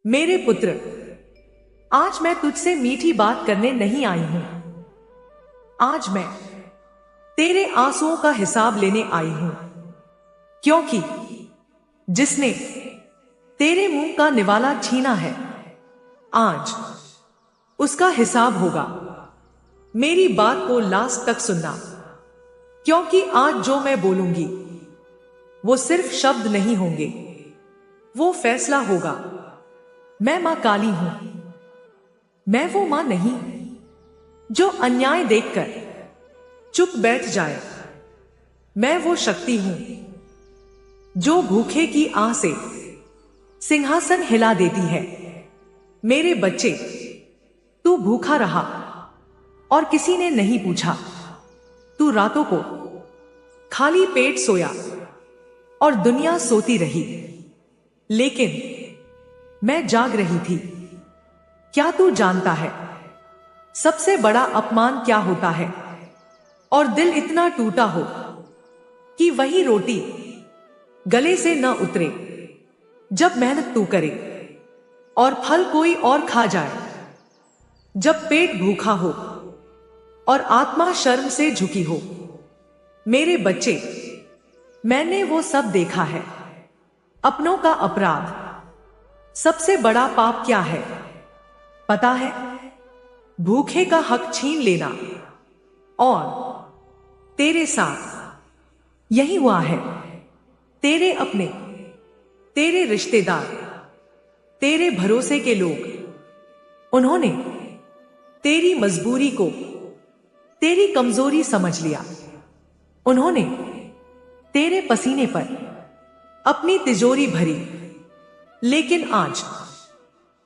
मेरे पुत्र, आज मैं तुझसे मीठी बात करने नहीं आई हूं। आज मैं तेरे आंसुओं का हिसाब लेने आई हूं, क्योंकि जिसने तेरे मुंह का निवाला छीना है, आज उसका हिसाब होगा। मेरी बात को लास्ट तक सुनना, क्योंकि आज जो मैं बोलूंगी वो सिर्फ शब्द नहीं होंगे, वो फैसला होगा। मैं मां काली हूं। मैं वो मां नहीं जो अन्याय देखकर चुप बैठ जाए। मैं वो शक्ति हूं जो भूखे की आह से सिंहासन हिला देती है। मेरे बच्चे, तू भूखा रहा और किसी ने नहीं पूछा। तू रातों को खाली पेट सोया और दुनिया सोती रही, लेकिन मैं जाग रही थी। क्या तू जानता है सबसे बड़ा अपमान क्या होता है? और दिल इतना टूटा हो कि वही रोटी गले से न उतरे जब मेहनत तू करे और फल कोई और खा जाए। जब पेट भूखा हो और आत्मा शर्म से झुकी हो। मेरे बच्चे, मैंने वो सब देखा है। अपनों का अपराध। सबसे बड़ा पाप क्या है पता है? भूखे का हक छीन लेना। और तेरे साथ यही हुआ है। तेरे अपने, तेरे रिश्तेदार, तेरे भरोसे के लोग, उन्होंने तेरी मजबूरी को तेरी कमजोरी समझ लिया। उन्होंने तेरे पसीने पर अपनी तिजोरी भरी। लेकिन आज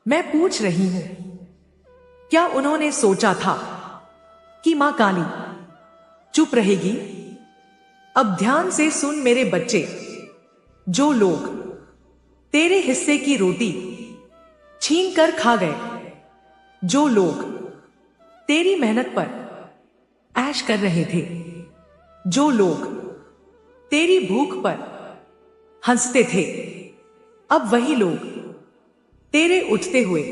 मैं पूछ रही हूं, क्या उन्होंने सोचा था कि मां काली चुप रहेगी? अब ध्यान से सुन मेरे बच्चे। जो लोग तेरे हिस्से की रोटी छीन कर खा गए, जो लोग तेरी मेहनत पर ऐश कर रहे थे, जो लोग तेरी भूख पर हंसते थे, अब वही लोग तेरे उठते हुए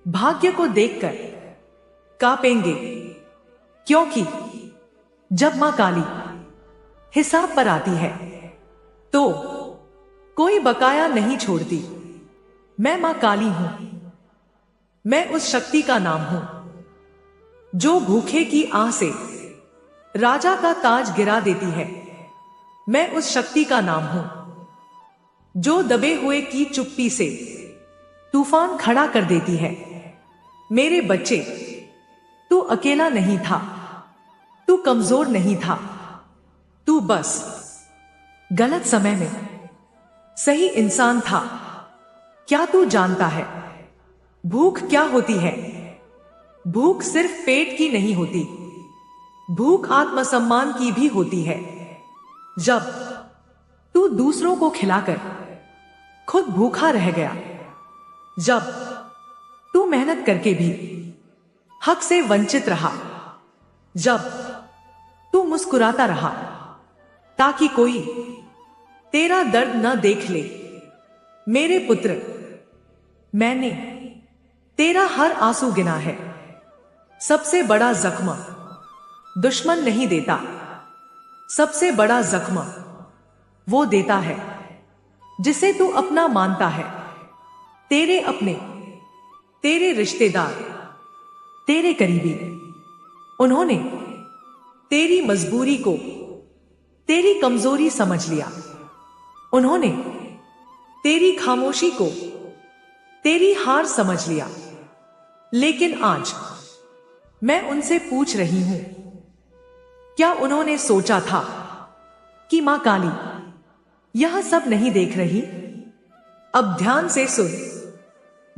भाग्य को देखकर कांपेंगे। क्योंकि जब मां काली हिसाब पर आती है तो कोई बकाया नहीं छोड़ती। मैं मां काली हूं। मैं उस शक्ति का नाम हूं जो भूखे की आह से राजा का ताज गिरा देती है। मैं उस शक्ति का नाम हूं जो दबे हुए की चुप्पी से तूफान खड़ा कर देती है। मेरे बच्चे, तू अकेला नहीं था, तू कमजोर नहीं था, तू बस गलत समय में सही इंसान था। क्या तू जानता है भूख क्या होती है? भूख सिर्फ पेट की नहीं होती, भूख आत्मसम्मान की भी होती है। जब तू दूसरों को खिलाकर खुद भूखा रह गया, जब तू मेहनत करके भी हक से वंचित रहा, जब तू मुस्कुराता रहा ताकि कोई तेरा दर्द न देख ले। मेरे पुत्र, मैंने तेरा हर आंसू गिना है। सबसे बड़ा जख्म दुश्मन नहीं देता, सबसे बड़ा जख्म वो देता है जिसे तू अपना मानता है। तेरे अपने, तेरे रिश्तेदार, तेरे करीबी, उन्होंने तेरी मजबूरी को तेरी कमजोरी समझ लिया। उन्होंने तेरी खामोशी को तेरी हार समझ लिया। लेकिन आज मैं उनसे पूछ रही हूं, क्या उन्होंने सोचा था कि मां काली यह सब नहीं देख रही? अब ध्यान से सुन।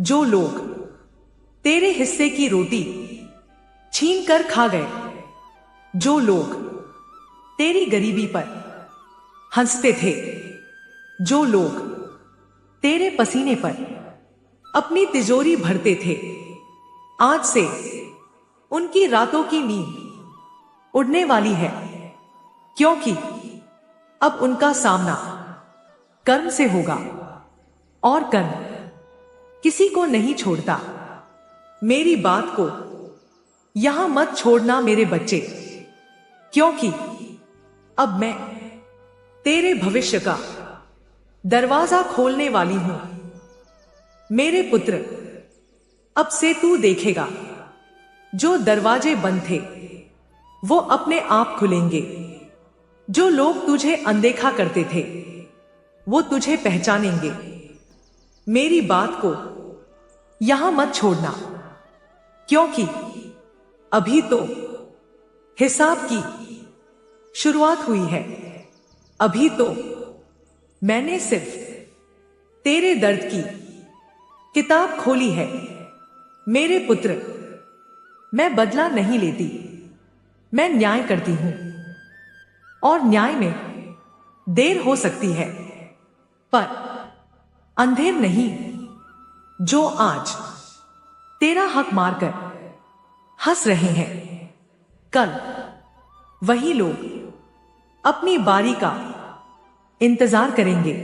जो लोग तेरे हिस्से की रोटी छीन कर खा गए, जो लोग तेरी गरीबी पर हंसते थे, जो लोग तेरे पसीने पर अपनी तिजोरी भरते थे, आज से उनकी रातों की नींद उड़ने वाली है। क्योंकि अब उनका सामना कर्म से होगा, और कर्म किसी को नहीं छोड़ता। मेरी बात को यहां मत छोड़ना मेरे बच्चे, क्योंकि अब मैं तेरे भविष्य का दरवाजा खोलने वाली हूं। मेरे पुत्र, अब से तू देखेगा, जो दरवाजे बंद थे वो अपने आप खुलेंगे। जो लोग तुझे अनदेखा करते थे वो तुझे पहचानेंगे। मेरी बात को यहां मत छोड़ना, क्योंकि अभी तो हिसाब की शुरुआत हुई है। अभी तो मैंने सिर्फ तेरे दर्द की किताब खोली है। मेरे पुत्र, मैं बदला नहीं लेती, मैं न्याय करती हूं। और न्याय में देर हो सकती है, पर अंधेर नहीं। जो आज तेरा हक मारकर हंस रहे हैं, कल वही लोग अपनी बारी का इंतजार करेंगे।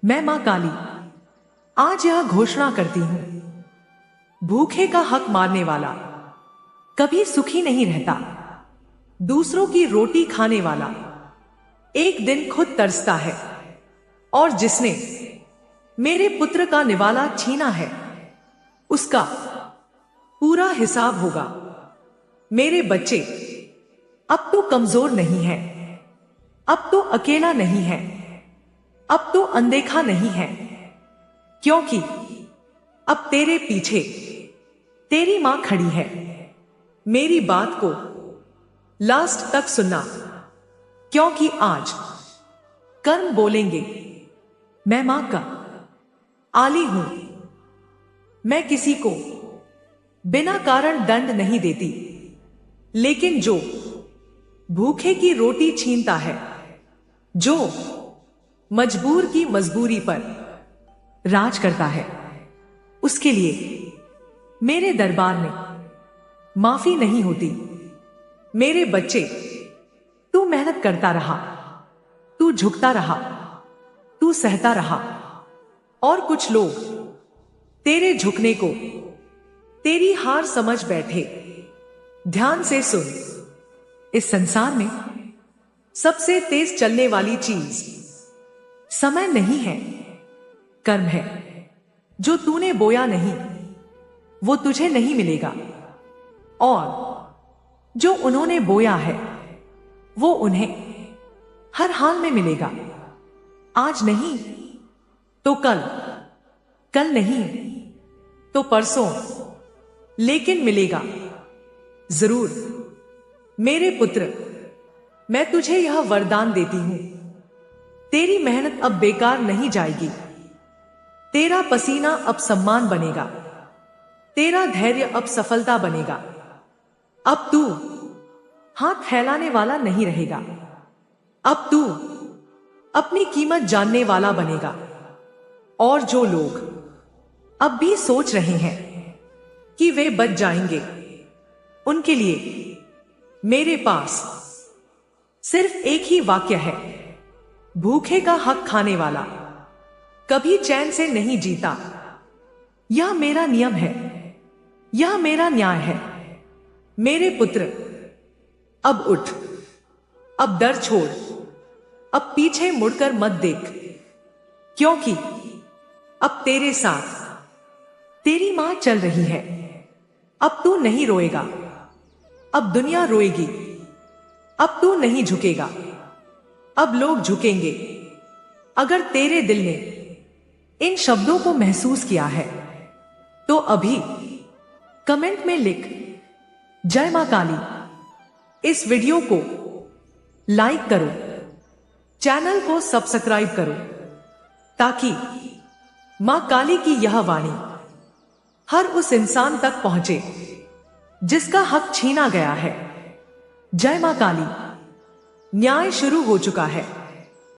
मैं मां काली आज यह घोषणा करती हूं, भूखे का हक मारने वाला कभी सुखी नहीं रहता। दूसरों की रोटी खाने वाला एक दिन खुद तरसता है। और जिसने मेरे पुत्र का निवाला छीना है, उसका पूरा हिसाब होगा। मेरे बच्चे, अब तो कमजोर नहीं है, अब तो अकेला नहीं है, अब तो अनदेखा नहीं है, क्योंकि अब तेरे पीछे तेरी मां खड़ी है। मेरी बात को लास्ट तक सुनना, क्योंकि आज कर्म बोलेंगे। मैं मां का आली हूं। मैं किसी को बिना कारण दंड नहीं देती, लेकिन जो भूखे की रोटी छीनता है, जो मजबूर की मजबूरी पर राज करता है, उसके लिए मेरे दरबार में माफी नहीं होती। मेरे बच्चे, तू मेहनत करता रहा, तू झुकता रहा, तू सहता रहा। और कुछ लोग तेरे झुकने को तेरी हार समझ बैठे। ध्यान से सुन, इस संसार में सबसे तेज चलने वाली चीज समय नहीं है, कर्म है। जो तूने बोया नहीं वो तुझे नहीं मिलेगा, और जो उन्होंने बोया है वो उन्हें हर हाल में मिलेगा। आज नहीं तो कल, कल नहीं तो परसों, लेकिन मिलेगा जरूर। मेरे पुत्र, मैं तुझे यह वरदान देती हूं, तेरी मेहनत अब बेकार नहीं जाएगी। तेरा पसीना अब सम्मान बनेगा, तेरा धैर्य अब सफलता बनेगा। अब तू हाथ फैलाने वाला नहीं रहेगा, अब तू अपनी कीमत जानने वाला बनेगा। और जो लोग अब भी सोच रहे हैं कि वे बच जाएंगे, उनके लिए मेरे पास सिर्फ एक ही वाक्य है, भूखे का हक खाने वाला कभी चैन से नहीं जीता। यह मेरा नियम है, यह मेरा न्याय है। मेरे पुत्र, अब उठ, अब डर छोड़, अब पीछे मुड़कर मत देख, क्योंकि अब तेरे साथ तेरी मां चल रही है। अब तू नहीं रोएगा, अब दुनिया रोएगी। अब तू नहीं झुकेगा, अब लोग झुकेंगे। अगर तेरे दिल ने इन शब्दों को महसूस किया है, तो अभी कमेंट में लिख जय मां काली। इस वीडियो को लाइक करो, चैनल को सब्सक्राइब करो, ताकि मां काली की यह वाणी हर उस इंसान तक पहुंचे जिसका हक छीना गया है। जय मां काली। न्याय शुरू हो चुका है।